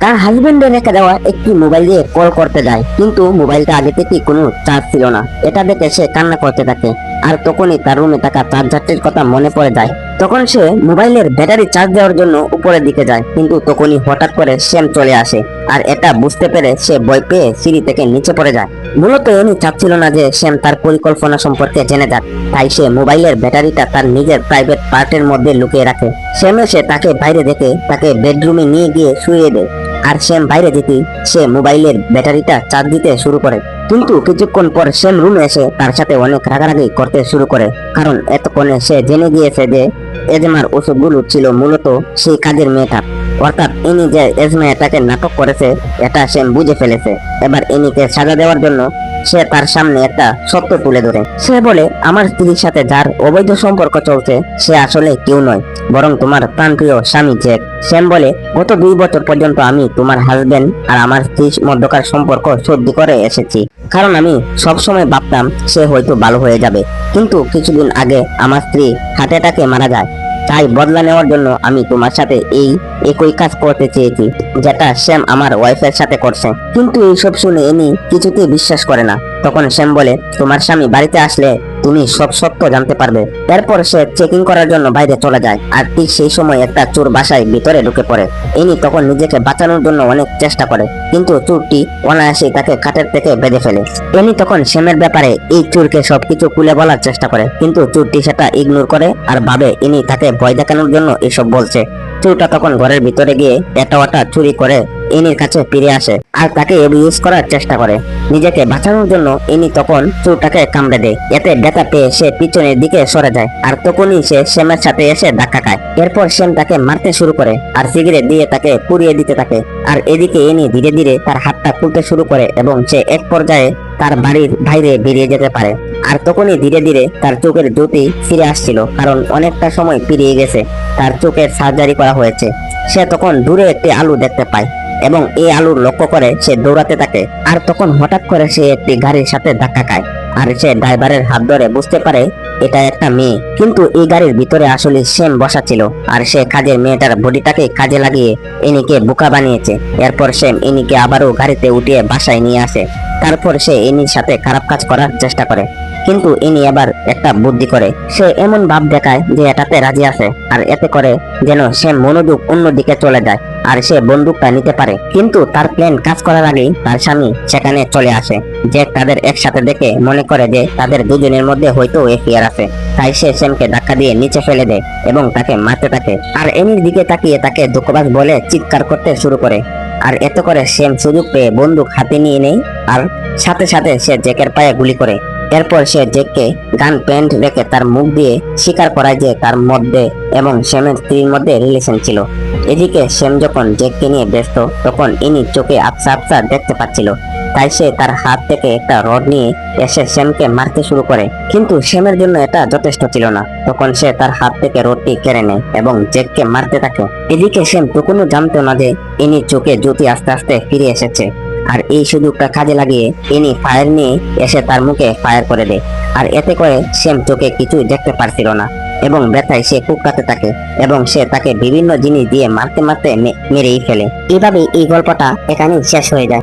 তার হাজবেন্ডের রেখে দেওয়া একটি মোবাইল দিয়ে কল করতে যায়, কিন্তু মোবাইলটা আগে থেকে কোনো চার্জ ছিল না। এটা দেখে সে কান্না করতে থাকে। আর তখনই তার রুমে থাকা চার্জারটির কথা মনে পড়ে যায়। তখন সে মোবাইলের ব্যাটারি চার্জ দেওয়ার জন্য উপরের দিকে যায়, কিন্তু তখনই হঠাৎ করে শ্যাম চলে আসে। আর এটা বুঝতে পেরে সে ভয় পেয়ে সিঁড়ি থেকে নিচে পড়ে যায়। মূলত এনি চাচ্ছিল না যে শ্যাম তার পরিকল্পনা সম্পর্কে জেনে যাক, তাই সে মোবাইলের ব্যাটারিটা তার নিজের প্রাইভেট পার্টের মধ্যে লুকিয়ে রাখে। শ্যাম এসে তাকে বাইরে দেখে তাকে বেডরুমে নিয়ে গিয়ে শুইয়ে দেয়। আর শ্যাম বাইরে যেতেই সে মোবাইলের ব্যাটারিটা চার্জ দিতে শুরু করে। কিন্তু কিছুক্ষণ পর শ্যাম রুমে এসে তার সাথে অনেক রাগারাগি করতে শুরু করে, কারণ এতক্ষণে সে জেনে গিয়েছে যে এজমার ওষুধগুলো ছিল মূলত সেই কাজের মেয়েটা। অর্থাৎ ইনি যে এজমা এটাকে নাটক করেছে এটা শ্যাম বুঝে ফেলেছে। এবার ইনিকে সাজা দেওয়ার জন্য সে তার সামনে একটা সত্য তুলে ধরে। সে বলে, আমার স্ত্রীর সাথে যার অবৈধ সম্পর্ক চলছে সে আসলে কেউ নয়, বরং তোমার প্রাণপ্রিয় স্বামী জ্যাক। শ্যাম বলে, গত 2 বছর পর্যন্ত আমি তোমার হাজবেন্ড আর আমার স্ত্রীর মধ্যকার সম্পর্ক সহ্য করে এসেছি, কারণ আমি সবসময় ভাবতাম সে হয়তো ভালো হয়ে যাবে। কিন্তু কিছুদিন আগে আমার স্ত্রী হার্ট অ্যাটাকে মারা যায়। তাই বদলা নেওয়ার জন্য আমি তোমার সাথে এই একই কাজ করতে চেয়েছি যেটা শ্যাম আমার ওয়াইফের সাথে করছে। কিন্তু এইসব শুনে এনি কিছুতেই বিশ্বাস করে না। তখন শ্যাম বলে, তোমার স্বামী বাড়িতে আসলে তুমি সব সত্য জানতে পারবে। এরপর সে চেকিং করার জন্য বাইরে চলে যায়। আর ঠিক সেই সময় একটা চোর বাসায় ভিতরে ঢুকে পড়ে। এনি তখন নিজেকে বাঁচানোর জন্য অনেক চেষ্টা করে, কিন্তু চোরটি অনায়াসেই তাকে খাটের থেকে বেঁধে ফেলে। এনি তখন শ্যামের ব্যাপারে এই চোরকে সবকিছু খুলে বলার চেষ্টা করে, কিন্তু চোরটি সেটা ইগনোর করে আর ভাবে ইনি তাকে ভয় দেখানোর জন্য এসব বলছে। চোরটা তখন ঘরের ভিতরে গিয়ে এটা ওটা চুরি করে এনির কাছে ফিরে আসে আর তাকে ইউজ করার চেষ্টা করে। নিজেকে বাঁচানোর জন্য এনি তখন চোরটাকে কামড়ে দেয়। এতে ব্যথা পেয়ে সে পিছনের দিকে সরে যায়। আর তখনই সে শ্যামের সাথে এসে ধাক্কা খায়। এরপর শ্যাম তাকে মারতে শুরু করে আর সিগারেট দিয়ে তাকে পুড়িয়ে দিতে থাকে। আর এদিকে এনি ধীরে ধীরে তার হাতটা খুলতে শুরু করে এবং সে এক পর্যায়ে তার বাড়ির বাইরে বেরিয়ে যেতে পারে। আর তখনই ধীরে ধীরে তার চোখের জ্যোতি ফিরে আসছিল, কারণ অনেকটা সময় পেরিয়ে গেছে। তার চোখের সার্জারি করা হয়েছে। সে তখন দূরে একটি আলু দেখতে পায় এবং এই আলুর লক্ষ্য করে সে দৌড়াতে থাকে। আর তখন হঠাৎ করে সে একটি গাড়ির সাথে ধাক্কা খায়। আর সে ড্রাইভারের হাত ধরে বুঝতে পারে এটা একটা মেয়ে, কিন্তু এই গাড়ির ভিতরে আসলে শ্যাম বসা ছিল। আর সে কাজের মেয়েটার বডিটাকে কাজে লাগিয়ে এনিকে বোকা বানিয়েছে। এরপর শ্যাম এনিকে আবারও গাড়িতে উঠিয়ে বাসায় নিয়ে আসে। তারপর সে এনির সাথে খারাপ কাজ করার চেষ্টা করে, কিন্তু ইনি আবার একটা বুদ্ধি করে। সে এমন ভাব দেখায় যে এটাতে রাজি আছে, আর এতে করে যেন সে মনোযোগ অন্যদিকে চলে যায় আর সে বন্দুকটা নিতে পারে। কিন্তু তার প্ল্যান কাজ করার আগেই তার স্বামী সেখানে চলে আসে। যে তাদের একসাথে দেখে মনে করে যে তাদের দুজনের মধ্যে হয়তো এফআইআর আছে। তাই সে শ্যামকে ধাক্কা দিয়ে নিচে ফেলে দেয় এবং তাকে মারতে থাকে। আর এনির দিকে তাকিয়ে তাকে ধোঁকাবাজ বলে চিৎকার করতে শুরু করে। আর এত করে শ্যাম সুযোগ পেয়ে বন্দুক হাতে নিয়ে নেয় আর সাথে সাথে সে জ্যাকের পায়ে গুলি করে। এরপর সে জ্যাককে গান প্যান্ট রেখে তার মুখ দিয়ে স্বীকার করায় যে তার মধ্যে এবং শ্যামের স্ত্রীর মধ্যে রিলেশন ছিল। এদিকে শ্যাম যখন জ্যাককে নিয়ে ব্যস্ত, তখন ইনি চোখে আবছা আবছা দেখতে পাচ্ছিল। তাই সে তার হাত থেকে একটা রড নিয়ে এসে শ্যামকে মারতে শুরু করে, কিন্তু শ্যামের জন্য এটা যথেষ্ট ছিল না। তখন সে তার হাত থেকে রডটি কেড়ে নেয় এবং জ্যাককে মারতে থাকে। এদিকে শ্যাম তখনও জানতো না যে ইনি চোখে জ্যোতি আস্তে আস্তে ফিরে এসেছে। আর এই সুযোগটা কাজে লাগিয়ে ইনি ফায়ার নিয়ে এসে তার মুখে ফায়ার করে দেয়। আর এতে করে শ্যাম চোখে কিছুই দেখতে পারছিল না এবং ব্যথায় সে কুকড়াতে থাকে এবং সে তাকে বিভিন্ন জিনিস দিয়ে মারতে মারতে মেরেই ফেলে। এভাবে এই গল্পটা এখানেই শেষ হয়ে যায়।